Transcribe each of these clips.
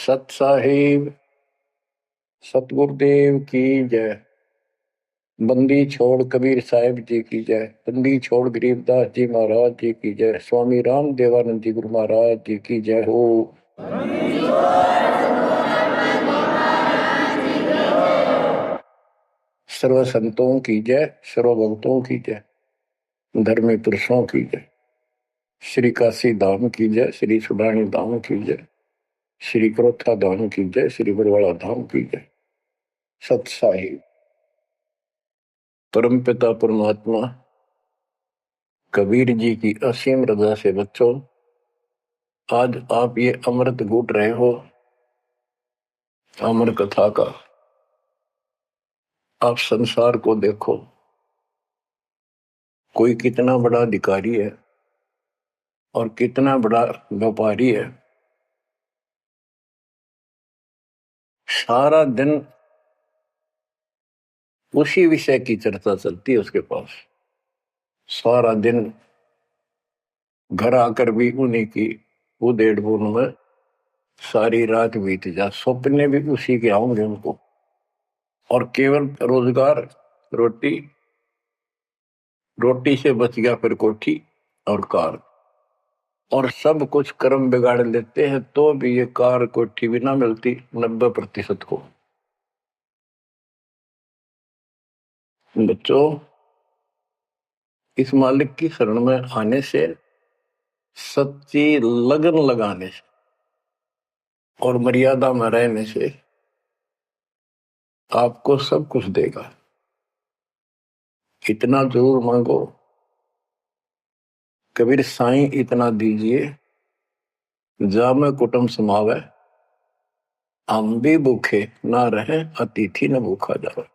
सत साहिब सतगुरुदेव की जय। बंदी छोड़ कबीर साहिब जी की जय। बंदी छोड़ गरीबदास जी महाराज जी की जय। स्वामी राम देवानंद जी गुरु महाराज जी की जय हो। सर्व संतों की जय, सर्व भक्तों की जय, धर्मी पुरुषों की जय। श्री काशी धाम की जय, श्री सुडानी धाम की जय, श्री क्रोथा धाम की जय, श्री बरवाड़ा धाम की जय। सत साहिब परम पिता परमात्मा कबीर जी की असीम रजा से बच्चों, आज आप ये अमृत घूट रहे हो अमर कथा का। आप संसार को देखो, कोई कितना बड़ा अधिकारी है और कितना बड़ा व्यापारी है। सारा दिन उसी विषय की चर्चा चलती है उसके पास। सारा दिन घर आकर भी उन्हीं की उधेड़ बुन में सारी रात बीत जा, सपने भी उसी के आऊंगे उनको। और केवल रोजगार, रोटी, रोटी से बच गया फिर कोठी और कार, और सब कुछ कर्म बिगाड़ लेते हैं तो भी ये कार कोठी भी ना मिलती 90% को। बच्चों, इस मालिक की शरण में आने से, सच्ची लगन लगाने से और मर्यादा में रहने से आपको सब कुछ देगा। इतना जरूर मांगो, कबीर साईं इतना दीजिए, जामे कुटुंब समावे, हम भी भूखे ना रहे, अतिथि न भूखा जावे।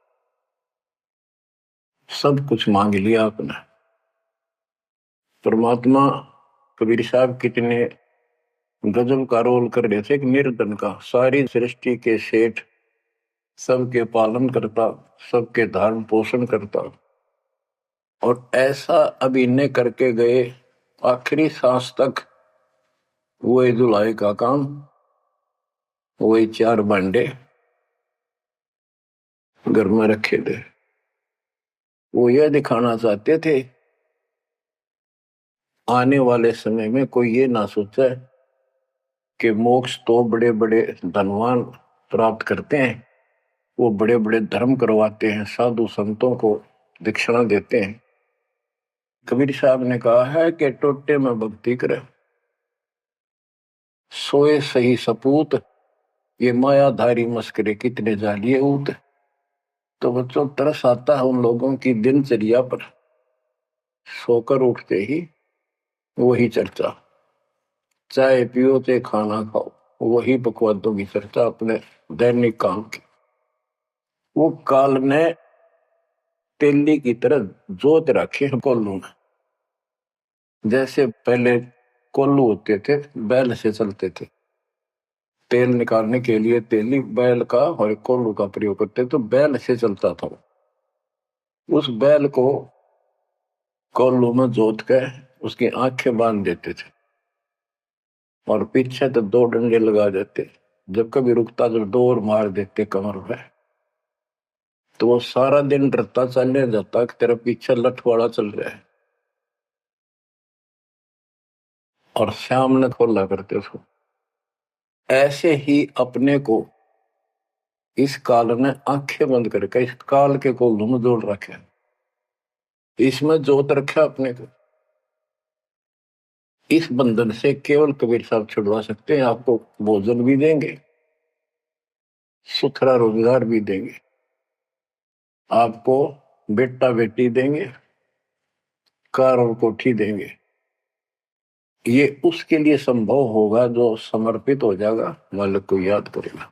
सब कुछ मांग लिया आपने। परमात्मा कबीर साहब कितने गजब का रोल कर रहे थे। एक निर्धन का, सारी सृष्टि के सेठ, सबके पालन करता, सबके धारण पोषण करता, और ऐसा अभिनय करके गए आखिरी सांस तक। वही दुलाई का काम, वही 4 भांडे घर में रखे थे। वो यह दिखाना चाहते थे आने वाले समय में कोई ये ना सोचे कि मोक्ष तो बड़े बड़े धनवान प्राप्त करते हैं, वो बड़े बड़े धर्म करवाते हैं, साधु संतों को दक्षिणा देते हैं। कबीर साहब ने कहा है कि टोटे में भक्ति करे, सोए सही सपूत, ये मायाधारी मस्करे कितने जालिए ऊत। तो बच्चों, तरस आता है उन लोगों की दिनचर्या पर। सोकर उठते ही वही चर्चा, चाय पियो चाहे खाना खाओ, वही बकवादों की चर्चा अपने दैनिक काम की। वो काल ने तेली की तरह जोत रखे हैं कोल्लू में। जैसे पहले कोल्लू होते थे, बैल से चलते थे, तेल निकालने के लिए तेली बैल का और कोल्लू का प्रयोग करते, तो बैल से चलता था। उस बैल को कोल्लू में जोत कर उसकी आंखें बांध देते थे और पीछे तो 2 डंडे लगा देते। जब कभी रुकता तो डोर मार देते कमर पे। तो वो सारा दिन डरता चलने जाता कि तेरा पीछे लठवाड़ा चल रहा है, और शाम ने खोला करते उसको। ऐसे ही अपने को इस काल ने आंखें बंद करके इस काल के कोल्लू में जोड़ रखे, इसमें जोत रखा अपने को। इस बंधन से केवल कबीर साहब छुड़वा सकते हैं। आपको भोजन भी देंगे, सुथरा रोजगार भी देंगे, आपको बेटा बेटी देंगे, कार और कोठी देंगे। ये उसके लिए संभव होगा जो समर्पित हो जाएगा, मालिक को याद करेगा।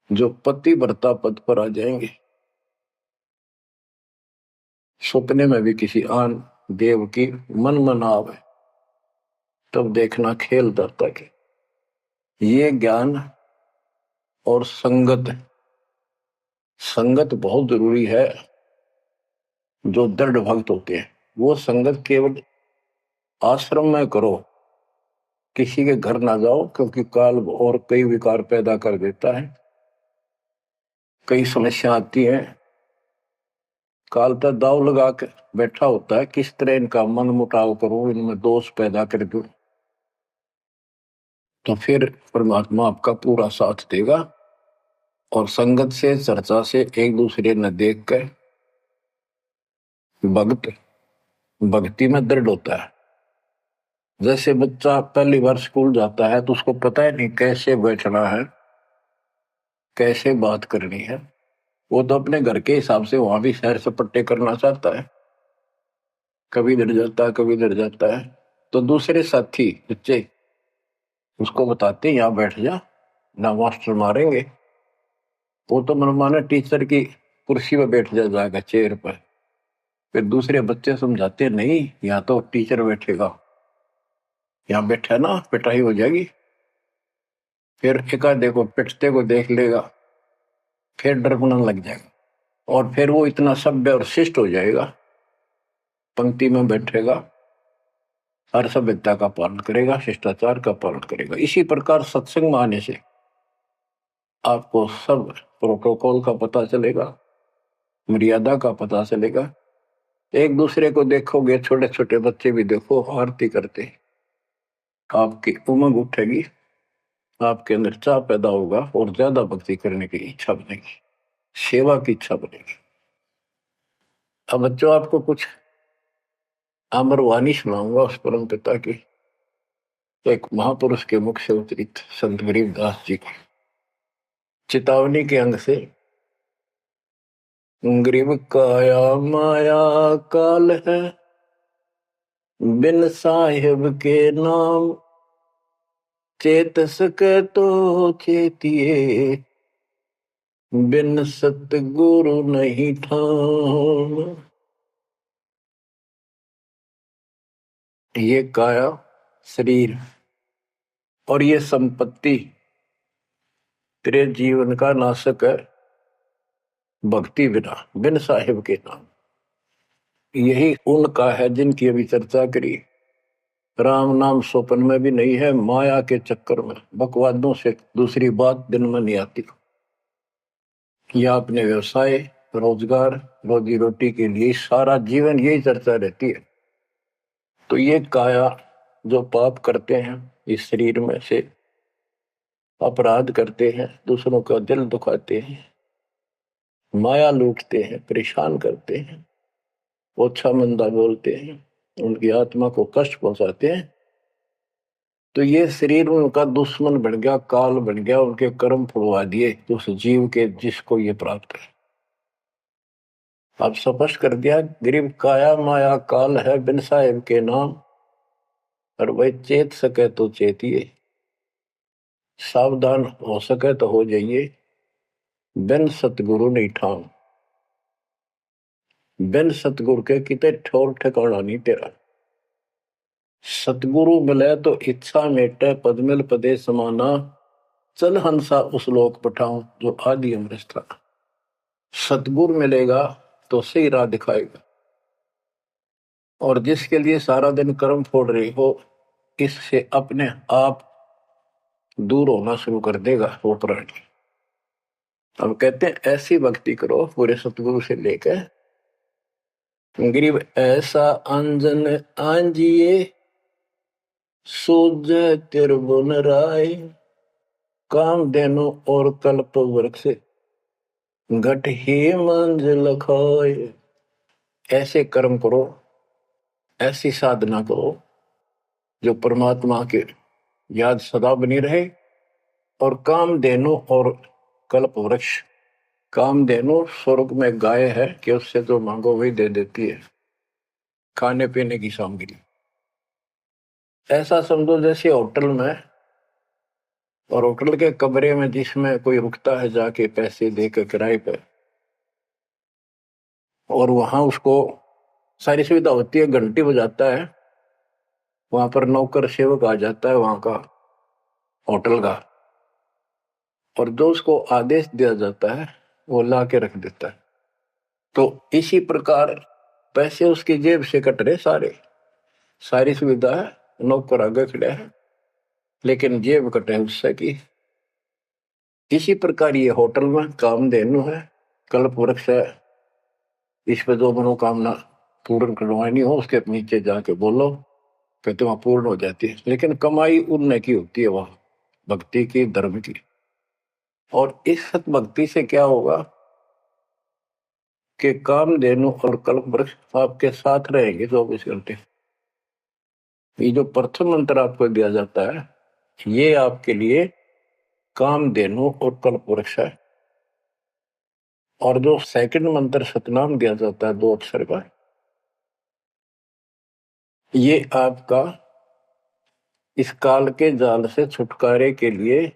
जो पति व्रता पद पर आ जाएंगे, सपने में भी किसी आन देव की मन मना आवे, तब देखना खेल दाता के। ये ज्ञान और संगत, संगत बहुत जरूरी है। जो दृढ़ भक्त होते हैं वो संगत केवल आश्रम में करो, किसी के घर ना जाओ, क्योंकि काल और कई विकार पैदा कर देता है, कई समस्या आती है। काल तो दाव लगा के बैठा होता है, किस तरह इनका मन मुटाव करूं, इनमें दोष पैदा कर दूं, तो फिर परमात्मा आपका पूरा साथ देगा। और संगत से, चर्चा से, एक दूसरे न देख कर भक्त भक्ति में दृढ़ होता है। जैसे बच्चा पहली बार स्कूल जाता है तो उसको पता है नहीं कैसे बैठना है, कैसे बात करनी है। वो तो अपने घर के हिसाब से वहां भी सैर सपट्टे करना चाहता है, कभी डर जाता है, कभी डर जाता है। तो दूसरे साथी बच्चे उसको बताते हैं यहाँ बैठ जा, ना मास्टर मारेंगे। वो तो मनमाना टीचर की कुर्सी पर बैठ जाएगा, चेयर पर। फिर दूसरे बच्चे समझाते हैं नहीं, यहाँ तो टीचर बैठेगा, यहाँ बैठा ना पिटाई हो जाएगी। फिर एक आधे को पिटते को देख लेगा, फिर डरना लग जाएगा, और फिर वो इतना सभ्य और शिष्ट हो जाएगा, पंक्ति में बैठेगा, हर सभ्यता का पालन करेगा, शिष्टाचार का पालन करेगा। इसी प्रकार सत्संग में आने से आपको सब प्रोटोकॉल का पता चलेगा, मर्यादा का पता चलेगा। एक दूसरे को देखोगे, छोटे छोटे बच्चे भी देखो आरती करते, आपकी उमंग उठेगी, आपके अंदर चाह पैदा होगा और ज्यादा भक्ति करने की इच्छा बनेगी, सेवा की इच्छा बनेगी। अब बच्चों आपको कुछ अमरवाणी सुनाऊंगा उस परम पिता की, एक महापुरुष के मुख से उतरित संत गरीबदास जी की चेतावनी के अंग से। गरीब काया माया काल है, बिन साहिब के नाम चेत सके तो चेतिए, बिन सतगुरु नहीं ठाम। ये काया शरीर और ये संपत्ति तेरे जीवन का नाशक है, भक्ति बिना, बिन साहिब के नाम। यही उनका है जिनकी अभी चर्चा करी। राम नाम स्वप्न में भी नहीं है, माया के चक्कर में बकवादों से दूसरी बात दिन में नहीं आती। या अपने व्यवसाय, रोजगार, रोजी रोटी के लिए सारा जीवन यही चर्चा रहती है। तो ये काया जो पाप करते हैं, इस शरीर में से अपराध करते हैं, दूसरों का दिल दुखाते हैं, माया लूटते हैं, परेशान करते हैं, ओछा मंदा बोलते हैं, उनकी आत्मा को कष्ट पहुंचाते हैं, तो ये शरीर उनका दुश्मन बन गया, काल बन गया, उनके कर्म फुलवा दिए उस जीव के जिसको ये प्राप्त है। अब स्पष्ट कर दिया, गरीब काया माया काल है, बिन साहिब के नाम, और वही चेत सके तो चेतिए, सावधान हो सके तो हो जाइए, बिन सतगुरु नहीं ठाम। बिन सतगुरु के कितने ठोर ठिकाना नहीं तेरा। सतगुरु मिले तो इच्छा मेटे, पद मिल पदे समाना, चल हंसा उस लोक पठाऊं जो आदि अमृत था। सतगुरु मिलेगा तो सही राह दिखाएगा, और जिसके लिए सारा दिन कर्म फोड़ रही हो, इससे अपने आप दूर होना शुरू कर देगा वो प्राणी। अब कहते हैं ऐसी भक्ति करो पूरे सतगुरु से लेकर, गरीब ऐसा अंजन आंजिए, सूझ त्रिभुवन राय, काम देनो और कल्प वृक्ष, घट ही मंजिल खाए। ऐसे कर्म करो, ऐसी साधना करो जो परमात्मा के याद सदा बनी रहे, और काम देनो और कल्प वृक्ष। काम देनो स्वर्ग में गाय है कि उससे जो मांगो वही दे देती है, खाने पीने की सामग्री। ऐसा समझो जैसे होटल में, और होटल के कमरे में जिसमें कोई रुकता है जाके पैसे देकर किराए पे, और वहां उसको सारी सुविधा होती है, घंटी बजाता है, वहां पर नौकर सेवक आ जाता है वहां का होटल का, और जो उसको आदेश दिया जाता है वो ला के रख देता है। तो इसी प्रकार पैसे उसकी जेब से कट रहे सारे, सारी सुविधा है, नौकर आगे खड़े है, लेकिन जेब कटे उससे की। इसी प्रकार ये होटल में कामधेनु है, कल्प वृक्ष है। इस पे जो मनोकामना पूर्ण करवानी हो उसके नीचे जाके बोलो, फिर तो वहां पूर्ण हो जाती है। लेकिन कमाई उनने की होती है वहां, भक्ति की, धर्म की। और इस सत भक्ति से क्या होगा कि कामधेनु और कल्प वृक्ष आपके साथ रहेंगे 24 घंटे। ये जो प्रथम मंत्र आपको दिया जाता है, ये आपके लिए कामधेनु और कल्प वृक्ष है। और जो सेकंड मंत्र सतनाम दिया जाता है 2 अक्षर का, ये आपका इस काल के जाल से छुटकारे के लिए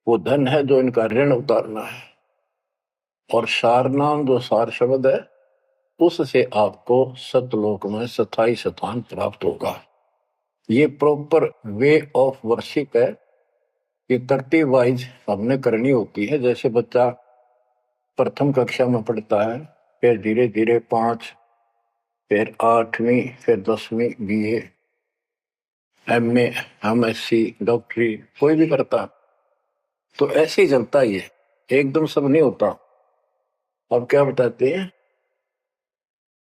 वो धन है जो इनका ऋण उतारना है। और सार नाम जो सार शब्द है, उससे आपको सतलोक में स्थायी स्थान प्राप्त होगा। ये प्रॉपर वे ऑफ वर्शिप है। ये तरतीब वाइज हमने करनी होती है। जैसे बच्चा प्रथम कक्षा में पढ़ता है, फिर धीरे धीरे 5, फिर 8वीं, फिर 10वीं, BA, MA, MSc, डॉक्टरी कोई भी करता, तो ऐसे ही चलता ही है, एकदम सब नहीं होता। अब क्या बताते हैं,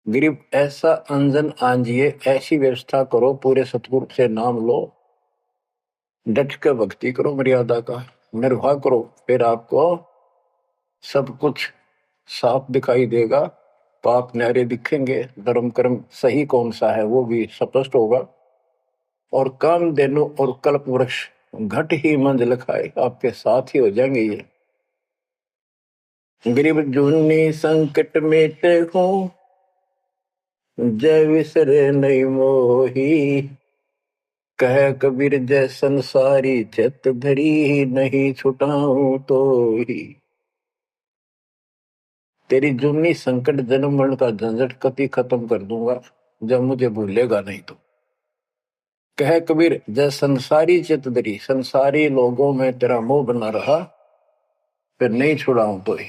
गरीब ऐसा अंजन आंजिए, ऐसी व्यवस्था करो, पूरे सतगुरु से नाम लो, डट के भक्ति करो, मर्यादा का निर्वाह करो, फिर आपको सब कुछ साफ दिखाई देगा। पाप न्यारे दिखेंगे, धर्म कर्म सही कौन सा है वो भी स्पष्ट होगा। और कामधेनु और कल्प वृक्ष घट ही मंजिल खाए, आपके साथ ही हो जाएंगे ये। गरीब जूनी संकट मेटे हो, जय विसरे नहीं मोही, कह कबीर जय संसारी, चित धरी नहीं छुटाऊं तो ही। तेरी जूनी संकट जन्म मरण का झंझट कति खत्म कर दूंगा जब मुझे भूलेगा नहीं तो। कह कबीर जय संसारी चित धरी, संसारी लोगों में तेरा मोह बना रहा, फिर नहीं छुड़ाऊं तो ही।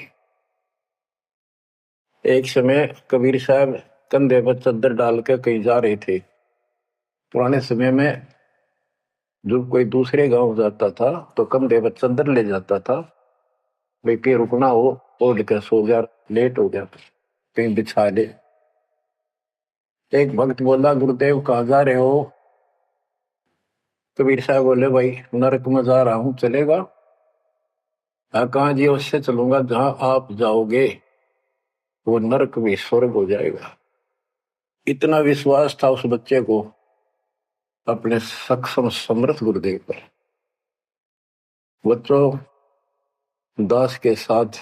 एक समय कबीर साहब कंधे पर चद्दर डाल के कहीं जा रहे थे। पुराने समय में जब कोई दूसरे गांव जाता था तो कंधे पर चद्दर ले जाता था, भाई कहीं रुकना हो, ओढ़ के सो जा, लेट हो गया कहीं बिछा ले। एक भक्त बोला, गुरुदेव कहाँ जा रहे हो? कबीर साहब बोले, भाई नरक में जा रहा हूं, चलेगा? कहाँ जी? उससे चलूंगा जहां आप जाओगे वो नरक भी स्वर्ग हो जाएगा। इतना विश्वास था उस बच्चे को अपने सक्षम समर्थ गुरुदेव पर। बच्चों, दास के साथ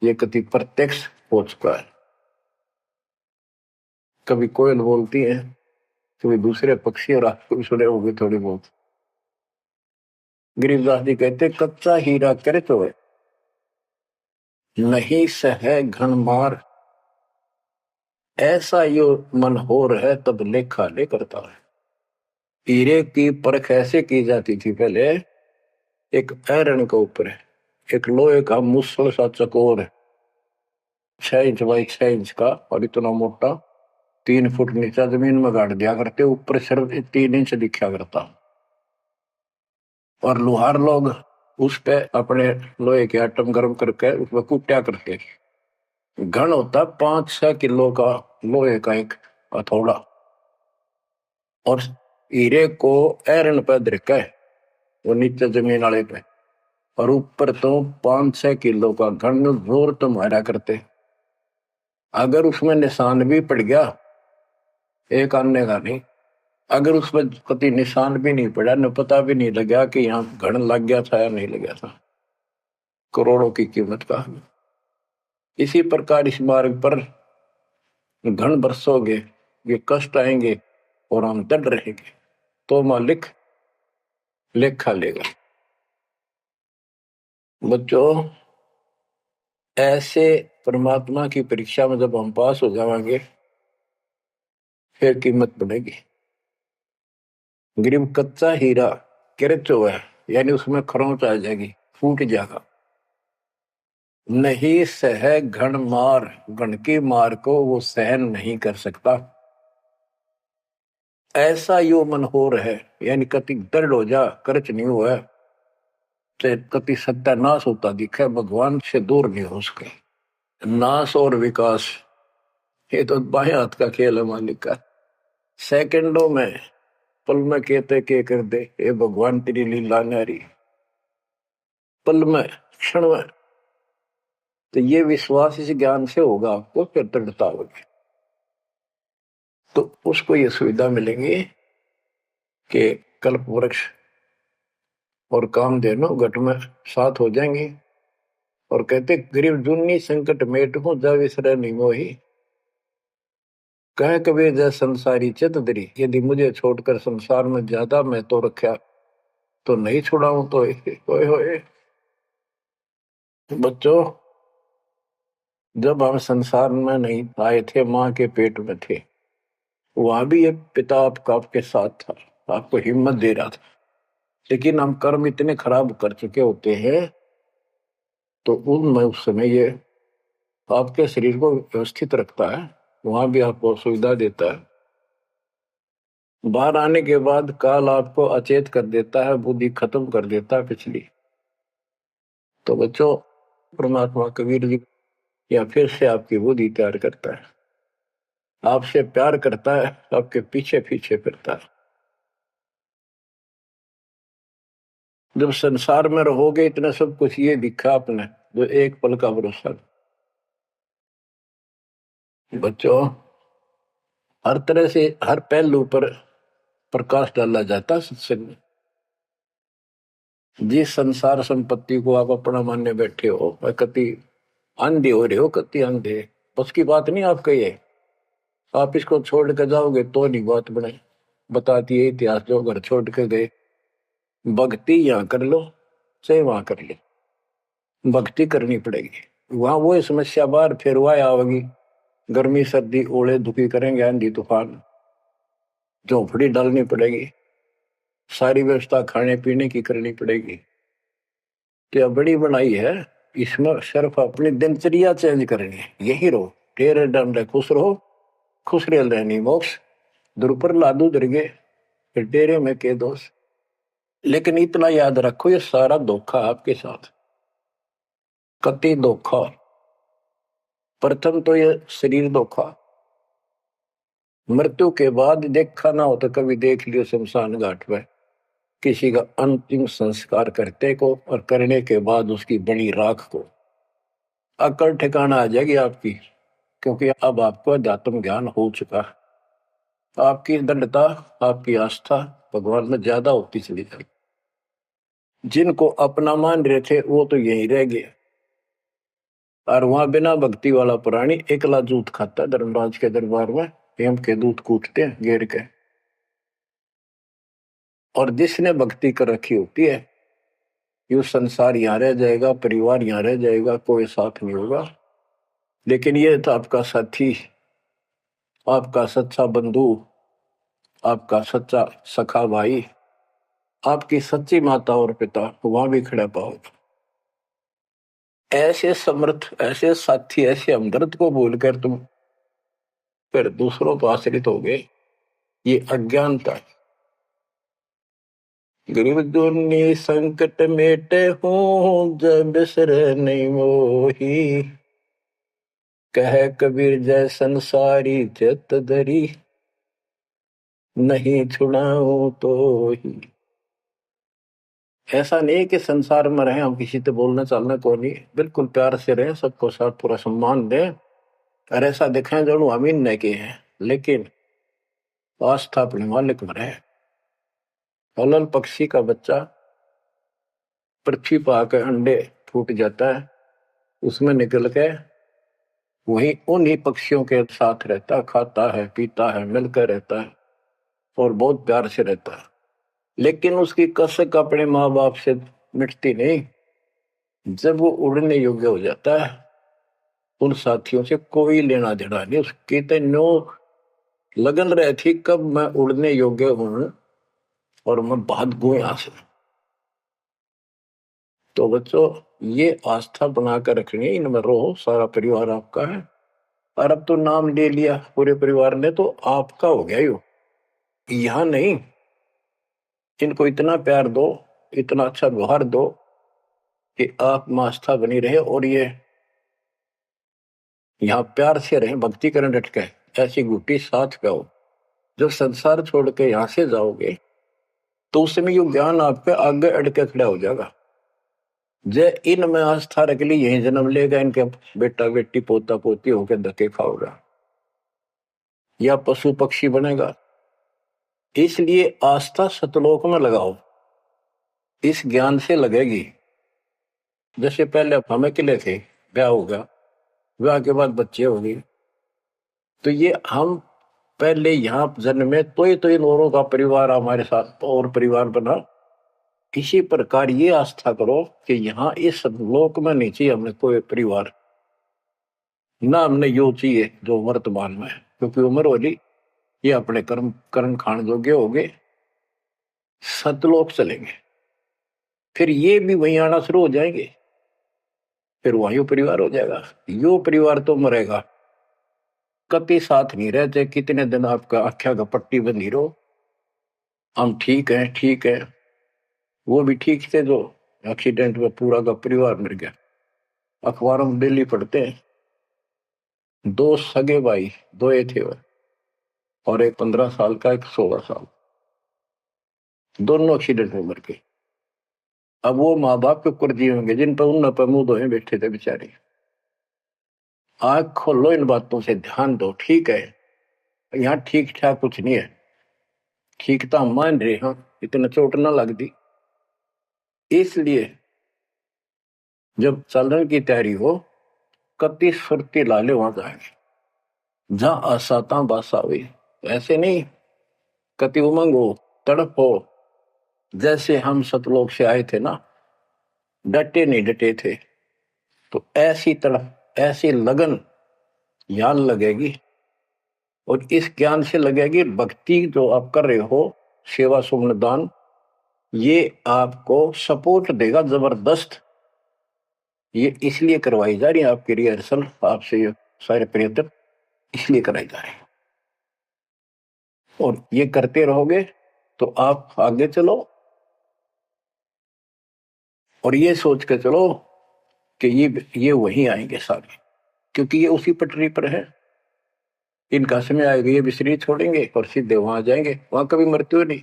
ये कति प्रत्यक्ष हो चुका है। कभी कोयल बोलती है, कभी दूसरे पक्षी, और आपको भी सुने होंगे थोड़ी बहुत। गरीबदास जी कहते, कच्चा हीरा करे तो नहीं सह घन मार, ऐसा यो मन होर है तब लेखा ले करता है। हीरे की परख ऐसे की जाती थी पहले, एक आयरन के ऊपर है, एक लोहे का मुसल सा चकोर है, 6 इंच बाई 6 इंच का, और इतना मोटा, 3 फुट नीचा जमीन में गाड़ दिया करते, ऊपर सिर्फ 3 इंच दिखा करता। और लोहार लोग उस पे अपने लोहे के आइटम गर्म करके उसमें कूटा करते। घन होता 5-6 किलो का लोहे का एक हथौड़ा, और हीरे को आयरन पे धरका है वो नीचे जमीन वाले पे, और ऊपर तो 5-6 किलो का घन जोर तो मारा करते। अगर उसमें निशान भी पड़ गया, एक आने का नहीं, अगर उसमें कति निशान भी नहीं पड़ा, न पता भी नहीं लगा कि यहाँ घन लग गया था या नहीं लग गया था, करोड़ों की कीमत का। इसी प्रकार इस मार्ग पर घन बरसोगे, ये कष्ट आएंगे और हम डट रहेंगे, तो मालिक लेखा लेगा। बच्चों, ऐसे परमात्मा की परीक्षा में जब हम पास हो जाएंगे, फिर कीमत बढ़ेगी। गरीब कच्चा हीरा किरच हुआ है, यानी उसमें खरोंच आ जाएगी, फूट जाएगा। नहीं सह घन मार, घन की मार को वो सहन नहीं कर सकता। ऐसा यो मन हो रहा है, यानी कति दृढ़ हो जा, कर्च नहीं हुआ तो कति सत्यानाश होता दिखा, भगवान से दूर नहीं हो सके। नाश और विकास ये तो बाएं हाथ का खेल है मालिक का। सेकंडों में, पल में कहते के कर दे, ये भगवान तेरी लीला न्यारी, पल में, क्षण में। तो ये विश्वास इस ज्ञान से होगा आपको, फिर दृढ़ता होगी। तो उसको ये सुविधा मिलेंगी कि कल्प वृक्ष और कामधेनु घट में साथ हो जाएंगे। और कहते गरीब जुन्नी संकट मेट हूं जा विसरे नहीं मोही, कह कबीर जय संसारी चित दरी, यदि मुझे छोड़कर संसार में ज्यादा मैं तो रखा तो नहीं छुड़ाऊं तो होए होए। बच्चों, जब हम संसार में नहीं आए थे, माँ के पेट में थे, वहां भी एक पिता आपका आपके साथ था, आपको हिम्मत दे रहा था। लेकिन हम कर्म इतने खराब कर चुके होते हैं, तो उनमें उस समय ये आपके शरीर को व्यवस्थित रखता है, वहां भी आपको सुविधा देता है। बाहर आने के बाद काल आपको अचेत कर देता है, बुद्धि खत्म कर देता है पिछली। तो बच्चों, परमात्मा कबीर जी या फिर से आपकी बुद्धि तैयार करता है, आपसे प्यार करता है, आपके पीछे पीछे फिरता है। जब संसार में रहोगे, इतना सब कुछ ये दिखा आपने, जो एक पल का भरोसा। बच्चों, हर तरह से हर पहलू पर प्रकाश डाला जाता है सत्संग में। जिस संसार संपत्ति को आप अपना मानने बैठे हो, वह कति अंधे हो रहे हो, कति अंधे, उसकी बात नहीं आपका ये। आप इसको छोड़ कर जाओगे तो नहीं बात बने। बताती है इतिहास, जो घर छोड़ के गए, भक्ति यहाँ कर लो चाहे वहां कर लो, भक्ति करनी पड़ेगी। वहां वो समस्या बार फिर वह आवेगी, गर्मी सर्दी ओले दुखी करेंगे, आंधी तूफान, झोंपड़ी डालनी पड़ेगी, सारी व्यवस्था खाने पीने की करनी पड़ेगी। तो बड़ी बनाई है, इसमें सिर्फ अपनी दिनचर्या चेंज करनी है। यही रहो, टेरे डंडे खुश रहो, खुश रह रहनी मोक्ष, दुर्पर लादू दरगे, फिर डेरे में के दोष। लेकिन इतना याद रखो, ये सारा धोखा आपके साथ, कति धोखा। प्रथम तो ये शरीर धोखा, मृत्यु के बाद देखा ना हो तो कभी देख लियो शमशान घाट में किसी का अंतिम संस्कार करते को, और करने के बाद उसकी बड़ी राख को। अकल ठिकाना आ जाएगी आपकी, क्योंकि अब आपको अध्यात्म ज्ञान हो चुका है। आपकी दृढ़ता, आपकी आस्था भगवान में ज्यादा होती चली जाएगी। जिनको अपना मान रहे थे वो तो यही रह गए, और वहां बिना भक्ति वाला प्राणी एकला जूत खाता, धर्मराज के दरबार में हेम के दूत कूटते हैं घेर के। और जिसने भक्ति कर रखी होती है, ये संसार यहाँ रह जाएगा, परिवार यहाँ रह जाएगा, कोई साथ नहीं होगा। लेकिन ये तो आपका साथी, आपका सच्चा बंधु, आपका सच्चा सखा भाई, आपकी सच्ची माता और पिता वहां भी खड़ा पाओगे। ऐसे समर्थ, ऐसे साथी, ऐसे हमदर्द को भूलकर तुम फिर दूसरों पर आश्रित हो गए, ये अज्ञानता है। गरीब दुनी संकट मेटे हूं जब बिसर नहीं मोही, कह कबीर जय संसारी चित धरी, नहीं छुड़ाऊं तो ही। ऐसा नहीं कि संसार में रहे हम किसी से बोलना चालना को नहीं, बिल्कुल प्यार से रहे, सबको साथ पूरा सम्मान दें, और ऐसा दिखाएं जो हम इन नहीं के हैं, लेकिन आस्था अपने मालिक में रहे। हलल पक्षी का बच्चा पृथ्वी पर आकर अंडे फूट जाता है, उसमें निकल के वही उन्हीं पक्षियों के साथ रहता, खाता है, पीता है, मिलकर रहता है और बहुत प्यार से रहता है। लेकिन उसकी कसक अपने माँ बाप से मिटती नहीं। जब वो उड़ने योग्य हो जाता है, उन साथियों से कोई लेना देना नहीं, उसकी तो नो लगन रही थी कब मैं उड़ने योग्य हूं और मैं भाग गूं यहां से। तो बच्चों, ये आस्था बनाकर रखनी है, इनमें रहो, सारा परिवार आपका है। और अब तो नाम ले लिया पूरे परिवार ने, तो आपका हो गया यो। यहां नहीं, इनको इतना प्यार दो, इतना अच्छा व्यवहार दो कि आप में आस्था बनी रहे और ये यहाँ प्यार से रहे, भक्ति करें डट के, ऐसी गुटी साथ पाओ। जब संसार छोड़ के यहां से जाओगे तो उस समय ये ज्ञान आपके आगे अड़ के खड़ा हो जाएगा। जय इनमें आस्था रख ली, यही जन्म लेगा, इनके बेटा बेटी पोता पोती होकर धक्के खाओगा या पशु पक्षी बनेगा। इसलिए आस्था सतलोक में लगाओ, इस ज्ञान से लगेगी। जैसे पहले हम अकेले थे, ब्याह होगा, ब्याह के बाद बच्चे होंगे, तो ये हम पहले यहाँ जन्म में तो इन औरों का परिवार हमारे साथ और परिवार बना। इसी प्रकार ये आस्था करो कि यहाँ इस लोक में नहीं चाहिए हमें कोई परिवार, ना हमने यो चाहिए जो वर्तमान में है, क्योंकि उम्र वाली ये अपने कर्म कर्म खान जोगे हो गए, सतलोक चलेंगे, फिर ये भी वहीं आना शुरू हो जाएंगे, फिर वहीं परिवार हो जाएगा। यो परिवार तो मरेगा, कभी साथ नहीं रहते, कितने दिन आपका आख्या का पट्टी बंधी रहो, हम ठीक है ठीक है। वो भी ठीक थे जो एक्सीडेंट में पूरा का परिवार मर गया। अखबारों में डेली पढ़ते हैं, 2 सगे भाई, 2 थे वह, और एक 15 साल का, एक 16 साल, दोनों एक्सीडेंट में मर गए। अब वो माँ बाप के ऊपर जी होंगे जिन पर उन पर मुंह धोए बैठे थे बेचारे। आंख खोलो, इन बातों से ध्यान दो। ठीक है, यहाँ ठीक ठाक कुछ नहीं है, ठीक तो हम मान रहे हैं, इतना चोट ना लग दी। इसलिए जब चलने की तैयारी हो, कति सुरती लाले वहां जाएंगे जहां आसाता बासा हुई। ऐसे नहीं कति उमंग हो, तड़प हो, जैसे हम सतलोक से आए थे ना, डटे नहीं डटे थे, तो ऐसी तड़प ऐसी लगन यान लगेगी। और इस ज्ञान से लगेगी भक्ति जो आप कर रहे हो, सेवा सुमन दान, ये आपको सपोर्ट देगा जबरदस्त। ये इसलिए करवाई जा रही है आपकी रिहर्सल, आपसे ये सारे प्रयत्न इसलिए कराई जा रहे हैं, और ये करते रहोगे तो आप आगे चलो और ये सोच के चलो कि ये वहीं आएंगे सारे, क्योंकि ये उसी पटरी पर है। इनका समय आएगा, ये भी शरीर छोड़ेंगे और सीधे वहां जाएंगे, वहां कभी मृत्यु नहीं।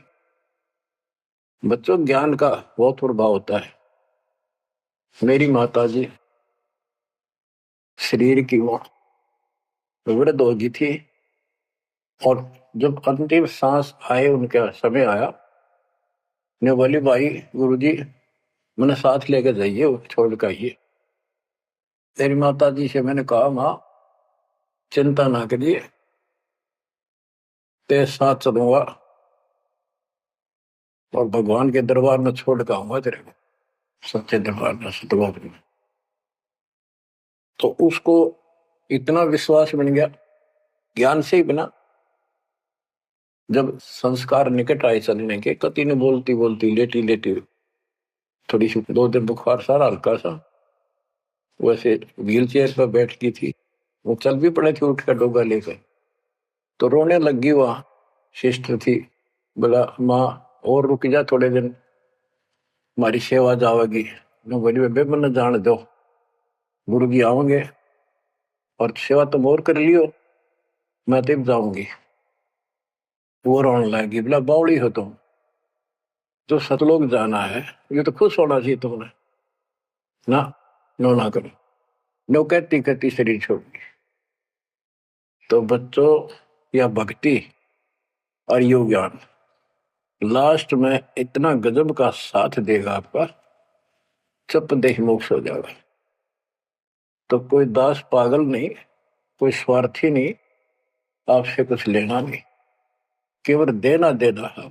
बच्चों, ज्ञान का बहुत प्रभाव होता है। मेरी माता जी शरीर की वो वृद्ध हो गई थी, और जब अंतिम सांस आए, उनका समय आया, ने बोली भाई गुरुजी मैंने साथ लेकर जाइए, छोड़ कर आइए। तेरी माता जी से मैंने कहा, माँ चिंता ना करिए, तेरे साथ चलूंगा और भगवान के दरबार में छोड़ कर आऊंगा तेरे को, सच्चे दरबार में, सतलोक में। तो उसको इतना विश्वास बन गया ज्ञान से ही बना। जब संस्कार निकट आए चलने के, कति ने बोलती बोलती लेटी लेटी, थोड़ी सी 2 दिन बुखार सारा हल्का सा, वैसे व्हील चेयर पर बैठ की थी, वो चल भी पड़े थे उठ कर डोगा लेकर, तो रोने लगी। वहां सिस्टर थी, बोला माँ और रुक जा थोड़े दिन, हमारी सेवा जावेगी। मैं बोली बेबे मैंने जान दो, गुरु जी आओगे और सेवा तुम और कर लियो, मैं तब जाऊंगी। वो रोने लगी, बोला बावड़ी हो तुम, जो सतलोक जाना है ये तो खुश होना चाहिए तुमने, ना नो ना करो। नो कहती कहती शरीर छोड़ दी। तो बच्चों, या भक्ति और योग ज्ञान लास्ट में इतना गजब का साथ देगा आपका, चप देह मोक्ष हो जाएगा। तो कोई दास पागल नहीं, कोई स्वार्थी नहीं, आपसे कुछ लेना नहीं, केवल देना देना है।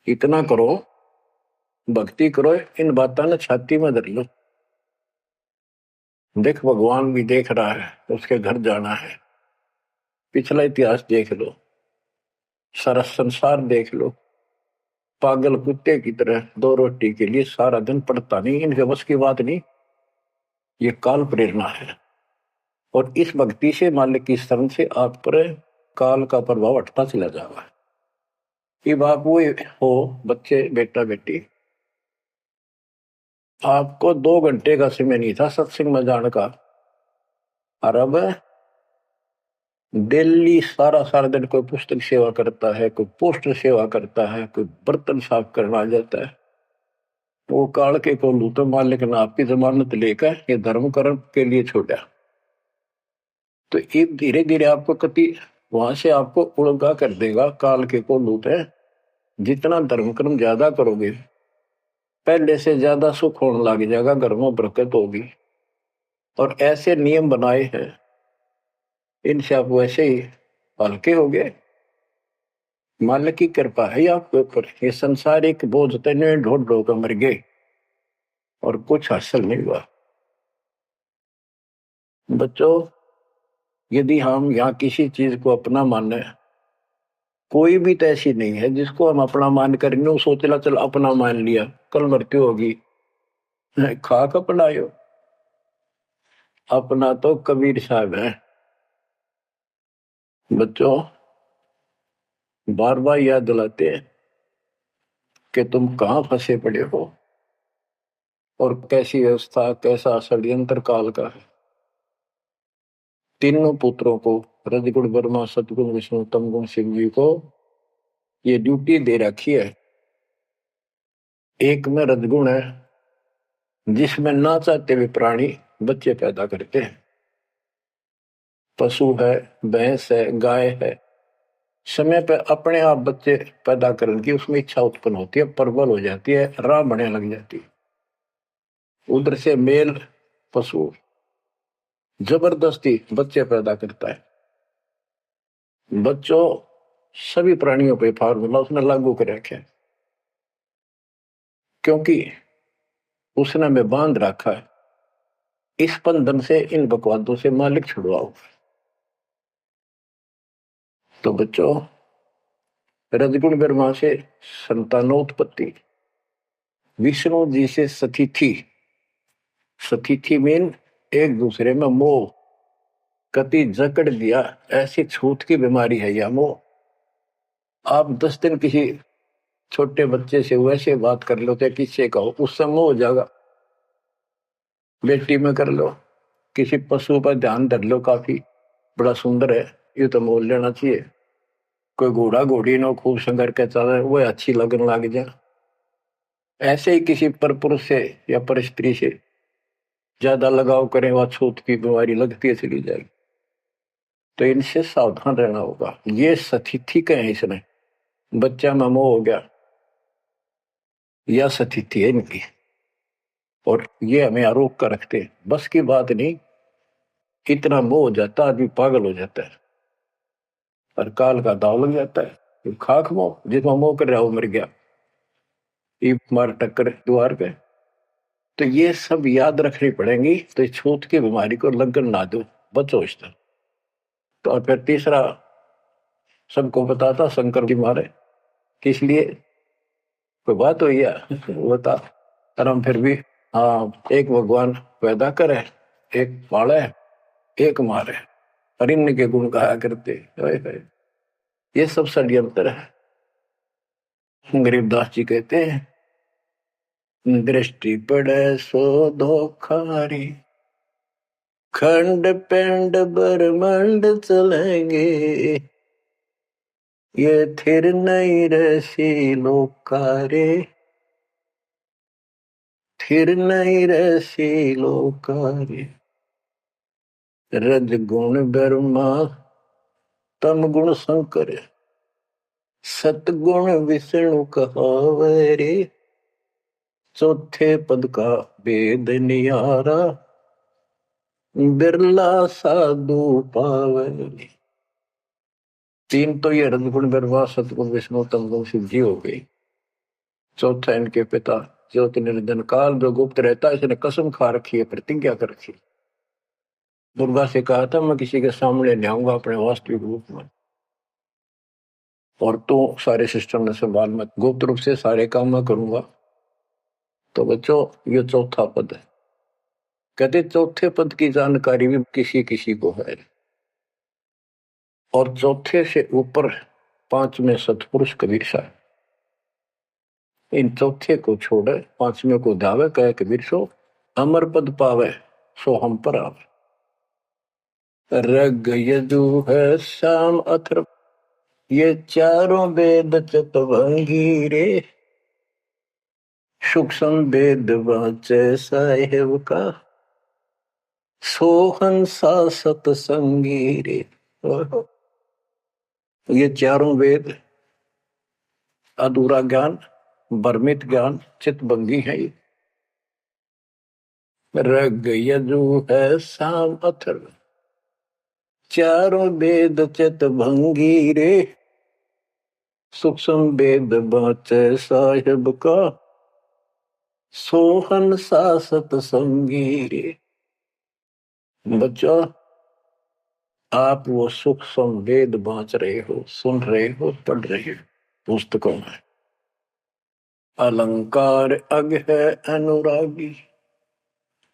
इतना करो, भक्ति करो, इन बातों ने छाती में धर लो। देख भगवान भी देख रहा है, उसके घर जाना है, पिछला इतिहास देख लो, सारा संसार देख लो। पागल कुत्ते की तरह 2 रोटी के लिए सारा दिन पड़ता नहीं, इनके बस की बात नहीं। ये काल प्रेरणा है, और इस भक्ति से, मालिक की शरण से आप पर काल का प्रभाव हटता चला जाएगा। कि आप वो हो बच्चे बेटा बेटी, आपको 2 घंटे का समय नहीं था सत्संग में जाने का, और अब डेली सारा सारा दिन कोई पुस्तक सेवा करता है, कोई पोस्टर सेवा करता है, कोई बर्तन साफ करना आ जाता है। वो काल के को लू तो मालिक ने आपकी जमानत लेकर ये धर्म कर्म के लिए छोड़ा। तो ये धीरे धीरे आपको कति वहां से आपको उड़गा कर देगा काल के को लूट है। जितना धर्म कर्म ज्यादा करोगे पहले से ज्यादा सुख होने लग जाएगा, घर में बरकत होगी। और ऐसे नियम बनाए हैं, इनसे आप वैसे ही हल्के हो गए। मालिक की कृपा है आपके ऊपर। ये संसारिक बोझ तने ढोड ढो कर मर गए और कुछ हासिल नहीं हुआ। बच्चों, यदि हम यहाँ किसी चीज को अपना माने, कोई भी तो ऐसी नहीं है जिसको हम अपना मान कर सोचला चल अपना मान लिया कल मृत्यु होगी, खाक अपनायो। अपना तो कबीर साहब है। बच्चों, बार बार याद दिलाते हैं कि तुम कहाँ फंसे पड़े हो और कैसी व्यवस्था, कैसा षड्यंत्र काल का है। तीनों पुत्रों को, रजगुण ब्रह्मा सतगुण विष्णु तमगुण शिव जी को ये ड्यूटी दे रखी है। एक में रजगुण है जिसमें ना चाहते हुए प्राणी बच्चे पैदा करते हैं। पशु है, भैंस है, गाय है, समय पे अपने आप बच्चे पैदा करने की उसमें इच्छा उत्पन्न होती है, प्रबल हो जाती है, राह बढ़ने लग जाती है। उधर से मेल पशु जबरदस्ती बच्चे पैदा करता है। बच्चों, सभी प्राणियों पे फार्मूला उसने लागू कर रखा है, क्योंकि उसने हमें बांध रखा है। इस बंधन से, इन बकवादों से मालिक छुड़वाओ। तो बच्चों, रजगुण ब्रह्मा से संतानोत्पत्ति, विष्णु जी से सतिथि, सतिथि मीन एक दूसरे में मोह, कति जकड़ दिया, ऐसी छूत की बीमारी है यह मोह। आप 10 दिन किसी छोटे बच्चे से वैसे बात कर लो तो किससे कहो, उससे मोह हो जाएगा। बेटी में कर लो, किसी पशु पर ध्यान धर लो, काफी बड़ा सुंदर है, ये तो मोल लेना चाहिए। कोई घोड़ा घोड़ी नो खूब संगर के चल वो अच्छी लगने लग जाए। ऐसे ही किसी पर पुरुष से या पर स्त्री से ज्यादा लगाव करें, वह छूत की बीमारी लगती है चली जाएगी। तो इनसे सावधान रहना होगा। ये सतिथि का है, इसने बच्चा में मोह हो गया, यह सतिथि है इनकी, और ये हमें आरोप कर रखते हैं। बस की बात नहीं, इतना मोह हो जाता आदमी पागल हो जाता है और काल का दाव लग जाता है। खाक मोह, जिसमें मोह कर रहा वो मर गया, ये मार टक्कर द्वार पे। तो ये सब याद रखनी पड़ेंगी, तो इस छूत की बीमारी को लगन ना दो, बचो इससे। तो और फिर तीसरा सबको बताता शंकर जी मारे किस लिए, कोई बात हुई है बता। और हम फिर भी, हाँ, एक भगवान पैदा करे, एक पाले, एक मारे, और इनके गुण गाया करते। ये सब षड्यंत्र है। गरीबदास जी कहते हैं, दृष्टि पड़े सो धोखारी, खंड पिंड ब्रह्मांड चलेंगे, ये थिर नहीं रसी लोकारे, थिर नहीं रसी लोकारे। रज गुण ब्रह्मा तम गुण शंकर, सतगुण विष्णु कहावरे, चौथे पद का वेद नियारा, बिरला साधु पावनी। तीन तो ये रजगुण ब्रह्मा सतगुण विष्णु तमगुण शिव जी हो गई। चौथा इनके पिता ज्योति निरंजन काल जो गुप्त रहता है, इसने कसम खा रखी है, प्रतिज्ञा कर रखी। दुर्गा से कहा था मैं किसी के सामने नहीं आऊंगा अपने वास्तविक रूप में, और तो सारे सिस्टम ने संभाल, मैं गुप्त रूप से सारे काम मैं करूंगा। तो बच्चों, ये चौथा पद है। कहते चौथे पद की जानकारी भी किसी किसी को है, और चौथे से ऊपर पांचवें सतपुरुष कबीर साहब। इन चौथे को छोड़े पांचवें को धावे, कहे कबीर सो अमर पद पावे सो हम पर आवे। रग यजु है शाम अथर्व ये चारों वेद चतुर्भंगी रे, सूक्ष्म वेद वाचे साहेब का सोहन सा सतसंगी रे। ये चारों वेद अधूरा ज्ञान, भ्रमित ज्ञान, चितभंगी है। ये रग यजु है साम अथर्व चारों वेद चितभंगी रे, सूक्ष्म वेद वाचे साहेब का सोहन सा सतसंगी रे। बच्चों, आप वो सूक्ष्म वेद बांच रहे हो, सुन रहे हो, पढ़ रहे हो पुस्तकों में। अलंकार अग है अनुरागी,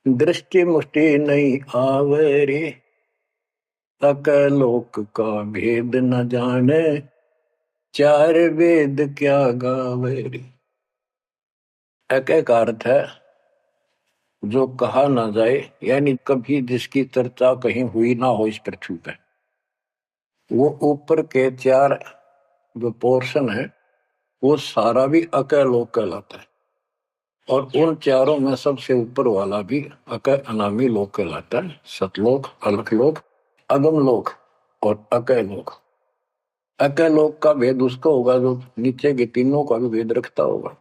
दृष्टि मुष्टि नहीं आवे रे, अकलोक का भेद न जाने, चार वेद क्या गावे रे। एक अर्थ है जो कहा ना जाए, यानी कभी जिसकी चर्चा कहीं हुई ना हो इस पृथ्वी पे। वो ऊपर के चार जो पोर्शन है वो सारा भी अकलोक कहलाता है, और उन चारों में सबसे ऊपर वाला भी अकय अनामी लोक कहलाता है। सतलोक, अलखलोक, अगम लोक और अकय लोक। अकय लोक का भेद उसका होगा जो नीचे के तीनों का भी भेद रखता होगा।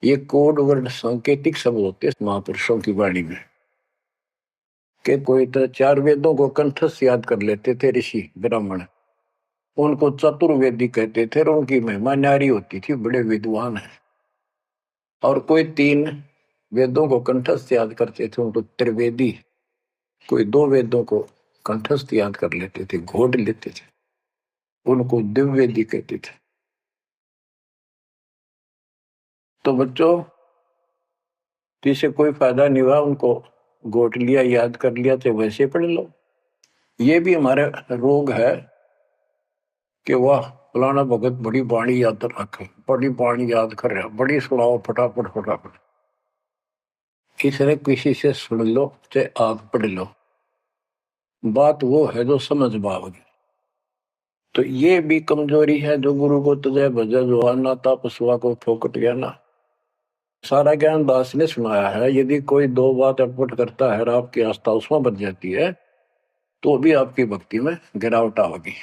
ये कोड वर्ड सांकेतिक शब्द होते हैं महापुरुषों की वाणी में, कि कोई तो चार वेदों को कंठस्थ याद कर लेते थे ऋषि ब्राह्मण, उनको चतुर्वेदी कहते थे और उनकी महिमा न्यारी होती थी, बड़े विद्वान है। और कोई तीन वेदों को कंठस्थ याद करते थे, उनको त्रिवेदी। कोई दो वेदों को कंठस्थ याद कर लेते थे, घोट लेते थे, उनको दिव्यवेदी कहते थे। तो बच्चों, जिसे कोई फायदा नहीं हुआ, उनको घोट लिया, याद कर लिया, तो वैसे पढ़ लो। ये भी हमारा रोग है कि वह फलाना भगत बड़ी वाणी याद रखे, बड़ी वाणी याद कर रहा, बड़ी सुनाओ फटाफट फटाफट। इसने किसी से सुन लो चाहे आप पढ़ लो, बात वो है जो समझ पाओगे। तो ये भी कमजोरी है जो गुरु को तुझे भजे जो आना था पशुआ को फोकट गया ना। सारा ज्ञान दास ने सुनाया है। यदि कोई दो बात अटपट करता है और आपकी आस्था उसमें बच जाती है तो भी आपकी भक्ति में गिरावट होगी।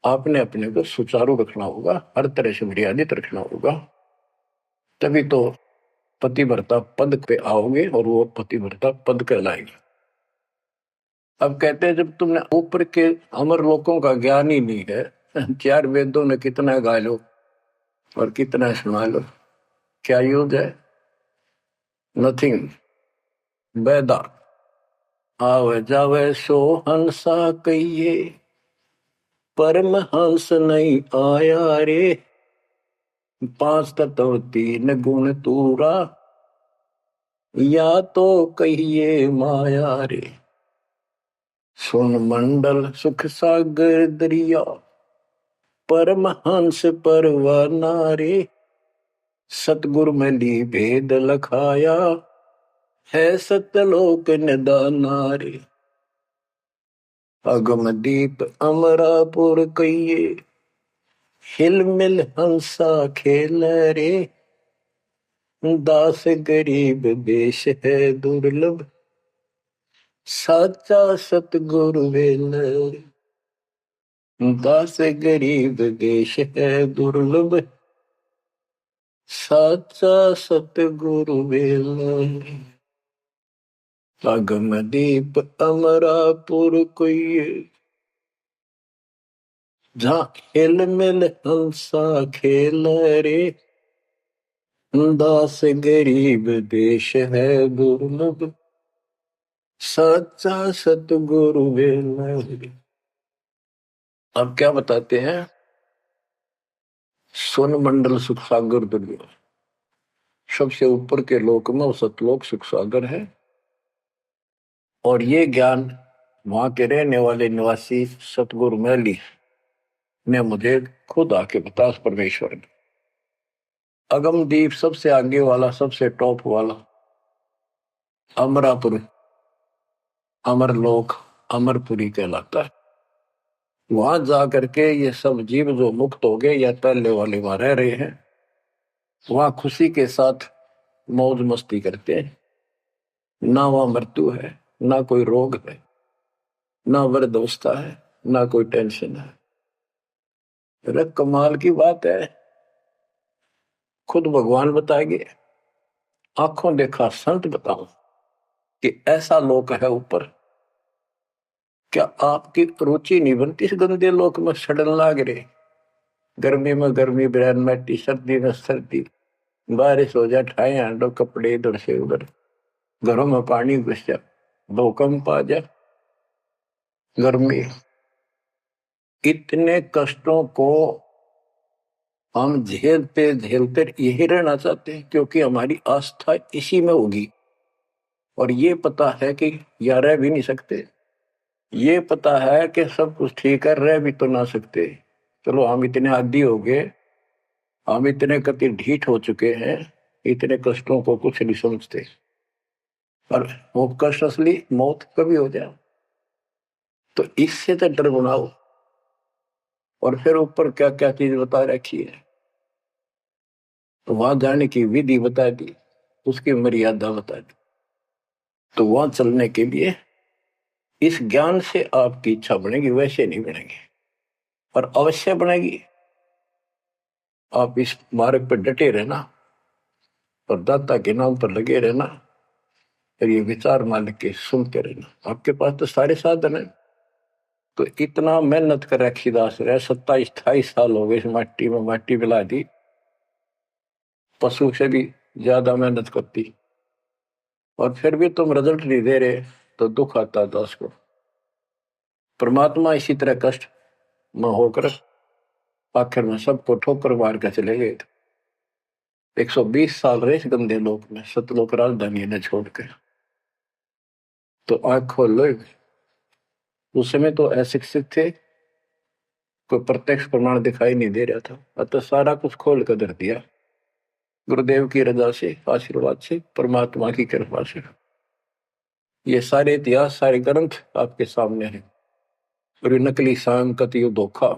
आपने अपने को सुचारू रखना होगा, हर तरह से मर्यादित रखना होगा, तभी तो पतिव्रता पद पे आओगे और वो पतिव्रता पद कहलाएगी। अब कहते हैं जब तुमने ऊपर के अमर लोकों का ज्ञान ही नहीं है, चार वेदों ने कितना गा लो और कितना सुना लो, क्या यूज है? नथिंग। बैदा आवे जावे सो हंसा कहिए, परमहंस नहीं आया रे, पांच तत्व तीन गुण तूरा, या तो कहिए माया रे। सुन मंडल सुख सागर दरिया, परमहंस परवाना रे, सतगुरु में ली भेद लखाया, है सतलोक निदाना रे। अगम दीप अमरापुर कहिए, हिल मिल हंसा खेल रे, दास गरीब देश है दुर्लभ, साचा सतगुरु वेल। दास गरीब देश है दुर्लभ, साचा सतगुरु वेल। अगम दीप अमरापुर कोई, जहाँ हिल मिल हंसा खेल रे, दास गरीब देश है दुर्लभ, सच्चा सतगुरु वेल। अब क्या बताते हैं? सुन मंडल सुख सागर दुर्लभ, सबसे ऊपर के लोक में वो सतलोक सुख सागर है। और ये ज्ञान वहां के रहने वाले निवासी सतगुरु में ली, ने मुझे खुद आके बता, परमेश्वर ने। अगमदीप सबसे आगे वाला, सबसे टॉप वाला, अमरापुर, अमरलोक, अमरपुरी कहलाता है। वहां जा करके ये सब जीव जो मुक्त हो गए या पहले वाले वहां रह रहे हैं, वहां खुशी के साथ मौज मस्ती करते हैं। ना वहां मृत्यु है, ना कोई रोग है, ना वृद्धावस्था है, ना कोई टेंशन है। अरे कमाल की बात है। खुद भगवान बताएंगे, आंखों देखा संत बताओ कि ऐसा लोक है ऊपर। क्या आपकी रुचि नहीं बनती इस गंदे लोक में सड़न लाग रहे? गर्मी में गर्मी, ब्रैन मैटी, सर्दी में सर्दी, बारिश हो जाए, ठाए हांडो कपड़े इधर से उधर, घरों में पानी घुस जाए, भूकंप आ जाए, गर्मी। इतने कष्टों को हम झेलते झेलते यही रहना चाहते हैं, क्योंकि हमारी आस्था इसी में होगी। और ये पता है कि या रह भी नहीं सकते, ये पता है कि सब कुछ ठीक है, रह भी तो ना सकते। चलो हम इतने आदी हो गए, हम इतने कति ढीठ हो चुके हैं, इतने कष्टों को कुछ नहीं समझते। पर वो कष्ट असली मौत कभी हो जाए, तो इससे तो डर बनाओ। और फिर ऊपर क्या क्या चीज बता रखी है, तो वहां जाने की विधि बता दी, उसकी मर्यादा बता दी। तो वहां चलने के लिए इस ज्ञान से आपकी इच्छा बनेगी, वैसे नहीं बनेगी, और अवश्य बनेगी। आप इस मार्ग पर डटे रहना और दाता के नाम पर लगे रहना, और ये विचार मालिक के सुनते रहना। आपके पास तो सारे साधन है। तो इतना मेहनत कर रखी दास रहे, 27-28 साल हो गए इस माटी में, माटी मिला दी, पशु से भी ज्यादा मेहनत करती, और फिर भी तुम रिजल्ट नहीं दे रहे, तो दुख आता दास को। परमात्मा इसी तरह कष्ट में होकर आखिर में सबको ठोकर मार कर चले गए थे। 120 साल रहे इस गंदे लोक में, सतलोक राजधानी ने छोड़कर। तो आंख खोल लो। उस समय तो अशिक्षित थे, कोई प्रत्यक्ष प्रमाण दिखाई नहीं दे रहा था, अतः सारा कुछ खोल कर धर दिया, गुरुदेव की रजा से, आशीर्वाद से, परमात्मा की कृपा से। ये सारे इतिहास, सारे ग्रंथ आपके सामने हैं। और नकली सांग कतियो धोखा,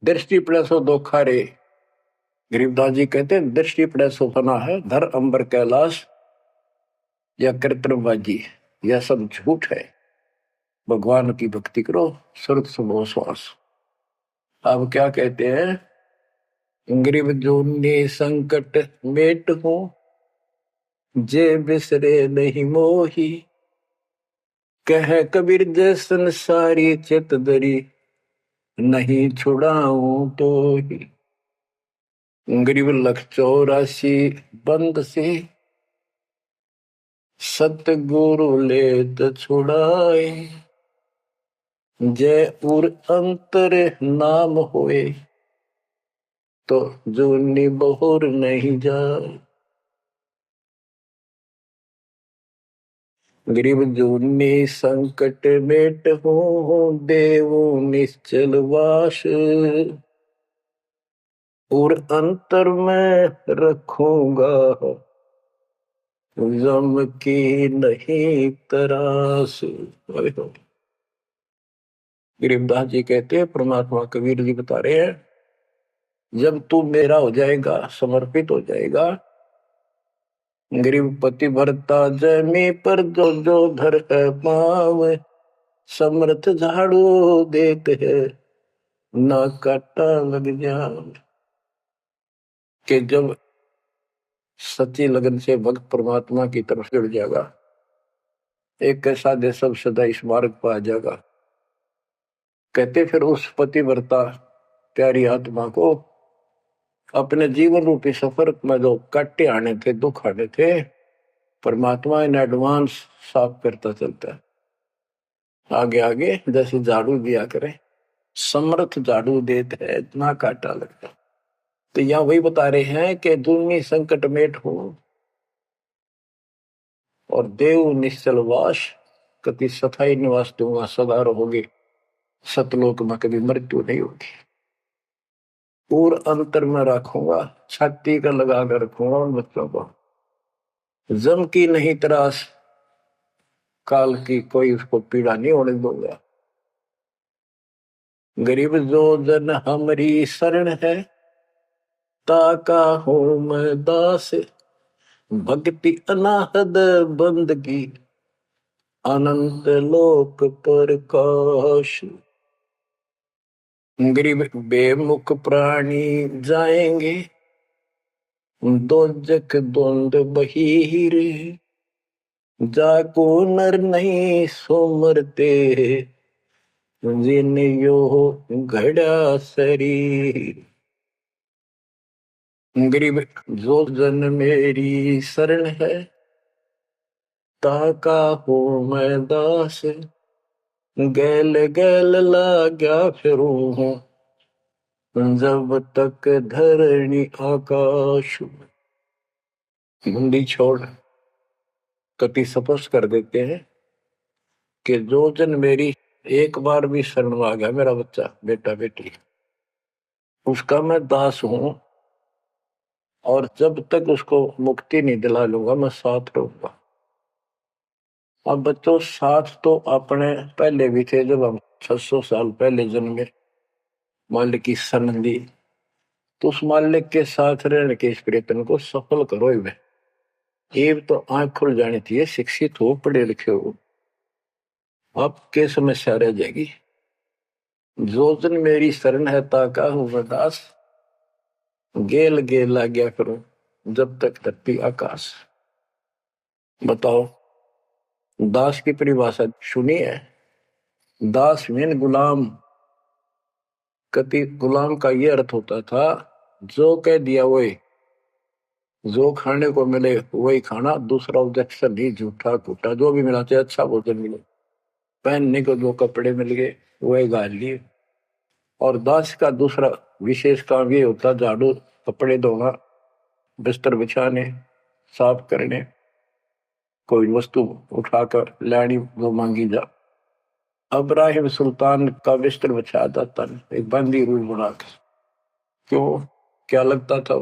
दृष्टि पड़े सो धोखा रे। गरीबदास जी कहते हैं, दृष्टि पड़े सो फना है, धर अंबर कैलाश या कृत्रिमबाजी, यह सब झूठ है। भगवान की भक्ति करो, सुरत सुबह श्वास। अब क्या कहते हैं, गरीब जूनी संकट मेट हो, जे बिसरे नहीं मोही। कह कबीर जय संसारी चित दरी, नहीं छुड़ाऊं तो ही। गरीब लख 84 बंद से, सतगुरु लेत छुड़ाए। जय उर अंतर नाम होए, तो जूनी बहुर नहीं जाए। गरीब जूनी संकट मेट हो, देव निश्चल वास। और अंतर में रखूंगा, जम की नहीं तरास। गरीबदास जी कहते हैं, परमात्मा कबीर जी बता रहे हैं, जब तू मेरा हो जाएगा, समर्पित हो जाएगा, गरीब पति भरता जमी पर जो जो धर है पाव, समर्थ झाड़ू देते है, ना काटा लग जाए। कि जब सच्ची लगन से भक्त परमात्मा की तरफ जुड़ जाएगा, एक कैसा दे सब सदा इस मार्ग पर आ जाएगा। कहते फिर उस पतिव्रता प्यारी आत्मा को अपने जीवन रूपी सफर में जो काटे आने थे, दुख आने थे, परमात्मा इन एडवांस साफ करता चलता है। आगे आगे जैसे झाड़ू दिया करे, समर्थ झाड़ू देते है, इतना काटा लगता। तो यहाँ वही बता रहे हैं कि दुनिया संकट मेट हो, और देव निश्चल वास, कति सथाई निवास दूंगा, सदा रहोगे। सतलोक में कभी मृत्यु नहीं होगी। और अंतर में रखूंगा, छाती का लगा कर रखूंगा उन बच्चों को। जम की नहीं त्रास, काल की कोई उसको पीड़ा नहीं होने दूंगा। गरीब जो जन हमारी शरण है, ताका हूं मैं दास। भक्ति अनाहद बंदगी, अनंत लोक प्रकाश। गरीब बेमुख प्राणी जाएंगे, दोजक द्वंद बहीर। जाको नर नहीं सोमरते, जिन यो घड़ा शरीर। गरीब जो जन मेरी शरण है, ताका हो मैं दास। गैल गैल लाग्या फिरूं हूँ, जब तक धरणी आकाश। मुंडी छोड़ कति स्पष्ट कर देते हैं कि जो जन मेरी एक बार भी शरण में आ गया, मेरा बच्चा बेटा बेटी, उसका मैं दास हूं, और जब तक उसको मुक्ति नहीं दिला लूंगा मैं साथ रहूंगा। अब बच्चों साथ तो अपने पहले भी थे, जब हम 600 साल पहले जन्मे, मालिक की शरण दी, तो उस मालिक के साथ रहने के इस प्रयत्न को सफल करो ही वे। ये तो आंख खुल जानी चाहिए, शिक्षित हो, पढ़े लिखे हो, आपके समस्या रह जाएगी। जो जन मेरी शरण है, ताका हूं मैं दास। गेल गेल आ गया करो, जब तक धरती आकाश। बताओ, दास की परिभाषा सुनी है? दास मीन गुलाम। कति गुलाम का ये अर्थ होता था, जो कह दिया वही, जो खाने को मिले वही खाना, दूसरा ऑब्जेक्शन नहीं, झूठा फूटा जो भी मिला, चाहे अच्छा भोजन मिले, पहनने को जो कपड़े मिल गए वही गाल लिए। और दास का दूसरा विशेष काम ये होता, झाड़ू, कपड़े धोना, बिस्तर बिछाने, साफ करने, कोई वस्तु उठाकर लानी वो मांगी जा। अब्राहिम सुल्तान का बिस्तर बिछाया जाता नहीं, एक बंदी रूल बना के। क्यों? क्या लगता था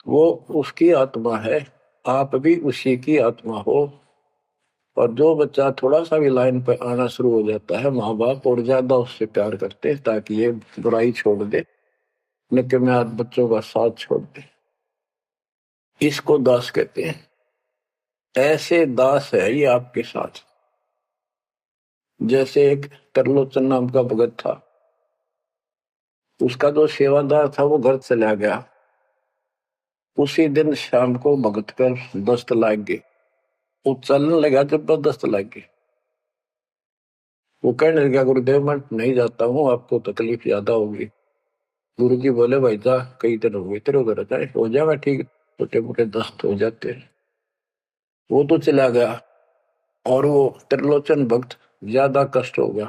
वो उसकी आत्मा है, आप भी उसी की आत्मा हो। और जो बच्चा थोड़ा सा भी लाइन पर आना शुरू हो जाता है, माँ बाप और ज्यादा उससे प्यार करते हैं ताकि ये बुराई छोड़ दे, लेकिन मैं आज बच्चों का साथ छोड़ दे। इसको दास कहते हैं। ऐसे दास है ये आपके साथ। जैसे एक तरलोचन नाम का भगत था, उसका जो सेवादार था वो घर चला गया। उसी दिन शाम को भगत कर दस्त लाग गई, वो चलने लगा, जबरदस्त लाग गई। वो कहने लगा, गुरुदेव मैं नहीं जाता हूँ, आपको तकलीफ ज्यादा होगी। गुरु जी बोले, भाई जा, कई दिन हो गए तेरे उधर जाए, हो जाएगा ठीक, छोटे मोटे दस्त हो जाते हैं। वो तो चला गया, और वो त्रिलोचन भक्त ज्यादा कष्ट हो गया,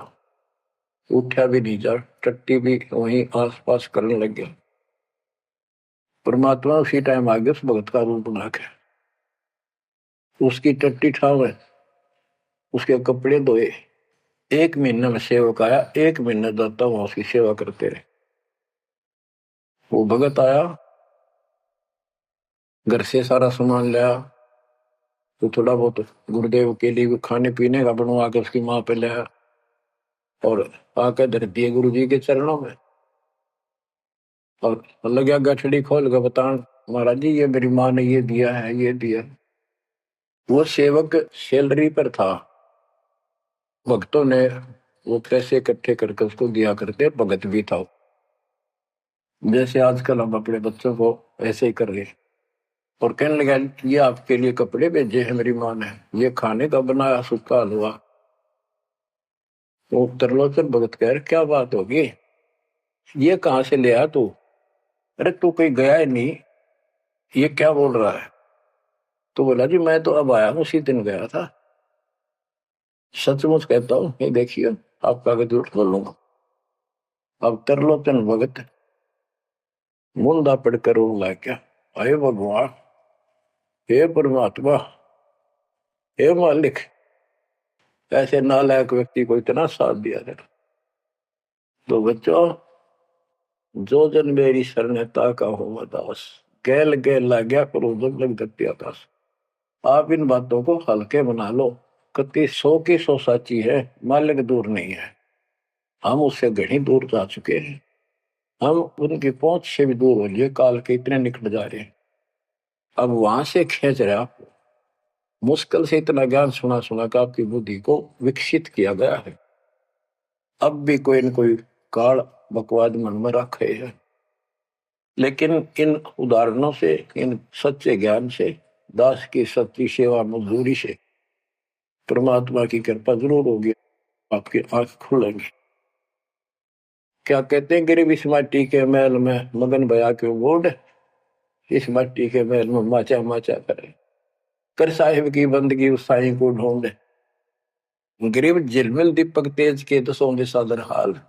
उठा भी नहीं जा, टट्टी भी वहीं आस पास करने लग गया। परमात्मा उसी टाइम आ गया उस भगत का रूप बना के, उसकी टट्टी ठावे, उसके कपड़े धोए। 1 महीने में सेवक आया, 1 महीने जाता वहां उसकी सेवा करते रहे। वो भगत आया, घर से सारा सामान लाया, तो थोड़ा बहुत गुरुदेव के लिए खाने पीने का बनवा के उसकी माँ पे लाया, और आकर धर दिए गुरु जी के चरणों में। और लगा गठड़ी खोल के बतान, महाराज जी ये मेरी माँ ने ये दिया है, ये दिया। वो सेवक सैलरी पर था, भक्तों ने वो पैसे इकट्ठे करके उसको दिया करते, भगत भी था। जैसे आजकल हम अपने बच्चों को ऐसे ही कर रहे हैं। और कहने लगा, ये आपके लिए कपड़े भेजे हैं मेरी माँ ने, ये खाने का बनाया सूखा हलवा। तो त्रिलोचन भगत कह रहे, क्या बात होगी, ये कहाँ से ले आया तू? अरे तू कहीं गया ही नहीं, ये क्या बोल रहा है? तो बोला, जी मैं तो अब आया हूँ, उसी दिन गया था। सचमुच कहता हूँ, ये देखिए आपका अगर झूठ बोलूंगा। अब त्रिलोचन भगत मुंदा पड़कर रोने लग गया, अरे भगवान, हे परमात्मा, हे मालिक, ऐसे नालायक व्यक्ति को इतना साथ दिया जाए। तो बच्चों, जो जन मेरी शरणता का हो दास, गैल गैल लाग्या करो जब लग दत्ती आकाश। आप इन बातों को हल्के बना लो, कति 100 की 100 साची है, मालिक दूर नहीं है। हम उससे घनी दूर जा चुके हैं, हम उनकी पहुंच से भी दूर हो लिए, काल के इतने निकट जा रहे हैं। अब वहां से खींच रहे आप, मुश्किल से इतना ज्ञान सुना सुना कर आपकी बुद्धि को विकसित किया गया है। अब भी कोई न कोई काल बकवाद मन में रखे है, लेकिन इन उदाहरणों से, इन सच्चे ज्ञान से, दास की सच्ची सेवा मजदूरी से परमात्मा की कृपा जरूर होगी, आपकी आंख खुलेंगी। क्या कहते हैं, गिरिव इस माटी के महल में मगन भया क्यों गोड, इस मिट्टी के महल में माचा माचा करे, कर साहिब की बंदगी उस साईं को ढूंढे। गरीब झिलमिल दीपक तेज के दसों दिशा दर हाल,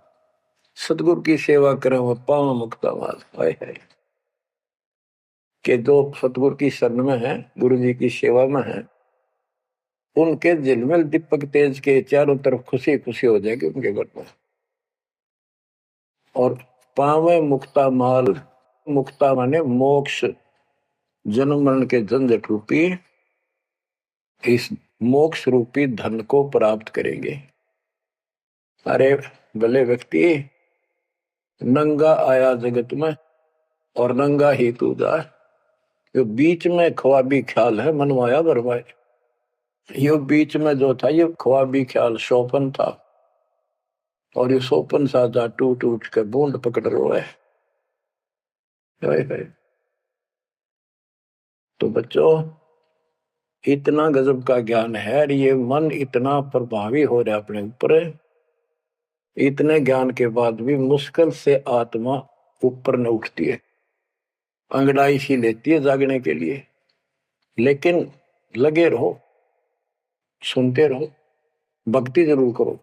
सतगुरु की सेवा करे वो पाव मुक्ता माल। हाय हाय, के जो सतगुरु की शरण में है, गुरु जी की सेवा में है, उनके झिलमिल दीपक तेज के चारों तरफ खुशी खुशी हो जाएगी उनके घर में। और पावे मुक्ता माल, मुक्ता माने मोक्ष, जन्म मरण के झंझट रूपी इस मोक्ष रूपी धन को प्राप्त करेंगे। अरे भले व्यक्ति, नंगा आया जगत में और नंगा ही तू जा, यो बीच में ख्वाबी ख्याल है मनवाया बरवाए। यो बीच में जो था ये ख्वाबी ख्याल सोपन था, और ये सोपन साजा टूट टूट के बूंद पकड़ रो है। तो बच्चों, इतना गजब का ज्ञान है, और ये मन इतना प्रभावी हो रहा है अपने ऊपर, इतने ज्ञान के बाद भी मुश्किल से आत्मा ऊपर न उठती है, अंगड़ाई सी लेती है जागने के लिए। लेकिन लगे रहो, सुनते रहो, भक्ति जरूर करो,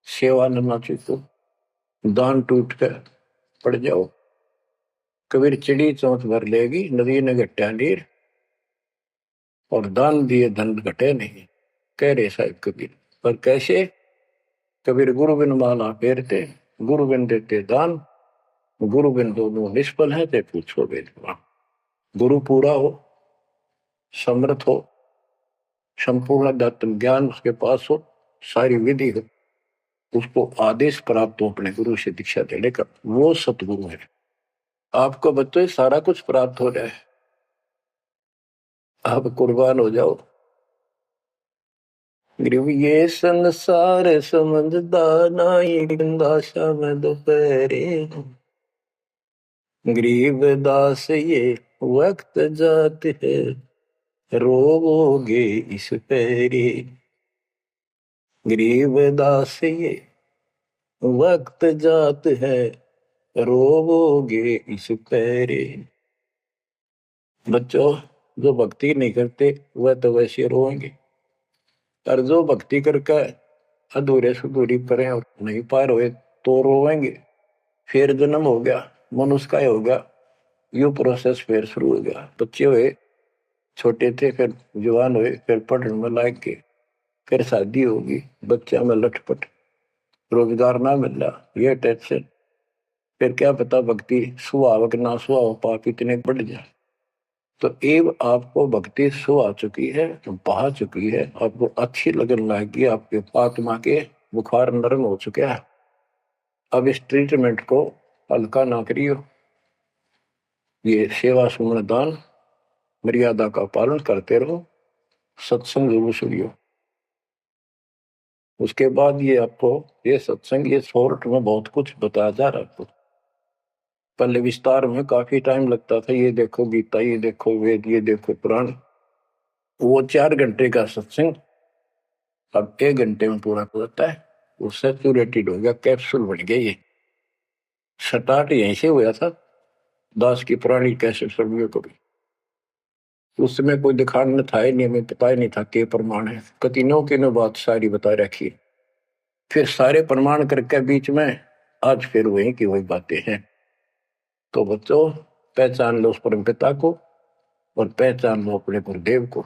सेवा न चूको, दान टूट कर पड़ जाओ। कबीर चिड़ी चौंच भर लेगी, नदी ने घटा नीर, और दान दिए धन घटे नहीं, कह रहे साहब कबीर। पर कैसे? कबीर गुरु बिन माला फेरते, गुरु बिन देते दान, गुरु बिन दोनों निष्फल है, ते पूछो वेदवान। गुरु पूरा हो, समर्थ हो, संपूर्ण अध्यात्म ज्ञान उसके पास हो, सारी विधि हो, उसको आदेश प्राप्त हो अपने गुरु से दीक्षा देने का, वो सतगुरु है। आपको बच्चों सारा कुछ प्राप्त हो जाए, आप कुर्बान हो जाओ। ये संसार समझदा नाई, दासा में दोपहरे, गरीब दास ये वक्त जात है, रोवोगे इस पैरे। गरीब दास ये वक्त जात है, रोवोगे इस पैरे। बच्चों, जो भक्ति नहीं करते वह तो वैसे रोएंगे, और जो भक्ति करके अधूरे सुधूरी परे और नहीं पार हुए तो रोएंगे। फिर जन्म हो गया, मनुष्य का हो गया, यू प्रोसेस फिर शुरू हो गया। बच्चे हुए, छोटे थे, फिर जवान हुए, फिर पढ़ने में लायक के, फिर शादी होगी, बच्चा में लटपट, रोजगार ना मिल रहा, ये टेंशन, फिर क्या पता भक्ति सुहावक ना सुहाव पाप इतने बढ़ जाए। तो एव आपको भक्ति सो आ चुकी है, तो बहा चुकी है, आपको अच्छी लगन लगी, आपके आत्मा के बुखार नरम हो चुका है। अब इस ट्रीटमेंट को हल्का ना करियो, ये सेवा सुमन दान मर्यादा का पालन करते रहो, सत्संग जरूर सुनियो। उसके बाद ये आपको ये सत्संग, ये शॉर्ट में बहुत कुछ बताया जा रहा है आपको। पहले विस्तार में काफी टाइम लगता था, ये देखो गीता, ये देखो वेद, ये देखो पुराण, वो 4 घंटे का सत्संग अब 1 घंटे में पूरा हो जाता है। वो सैचुरेटेड हो गया, कैप्सूल बन गया। ये स्टार्ट यहीं से हुआ था, दास की पुरानी कैसेट सर्वियों को भी। उस समय कोई दिखाने था ही नहीं, हमें पता ही नहीं था के प्रमाण है, कतिनों की नो बात सारी बता रखी। फिर सारे प्रमाण करके बीच में आज फिर वही की वही बातें हैं। तो बच्चों, पहचान लो उस परम पिता को, और पहचान लो अपने गुरुदेव को।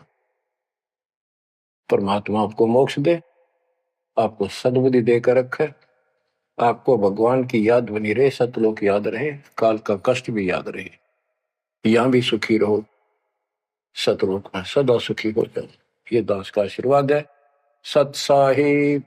परमात्मा आपको मोक्ष दे, आपको सद्बुद्धि देकर रखे, आपको भगवान की याद बनी रहे, सतलोक याद रहे, काल का कष्ट भी याद रहे, यहां भी सुखी रहो, सतलोक में सदा सुखी हो जाओ। ये दास का आशीर्वाद है। सत साहिब।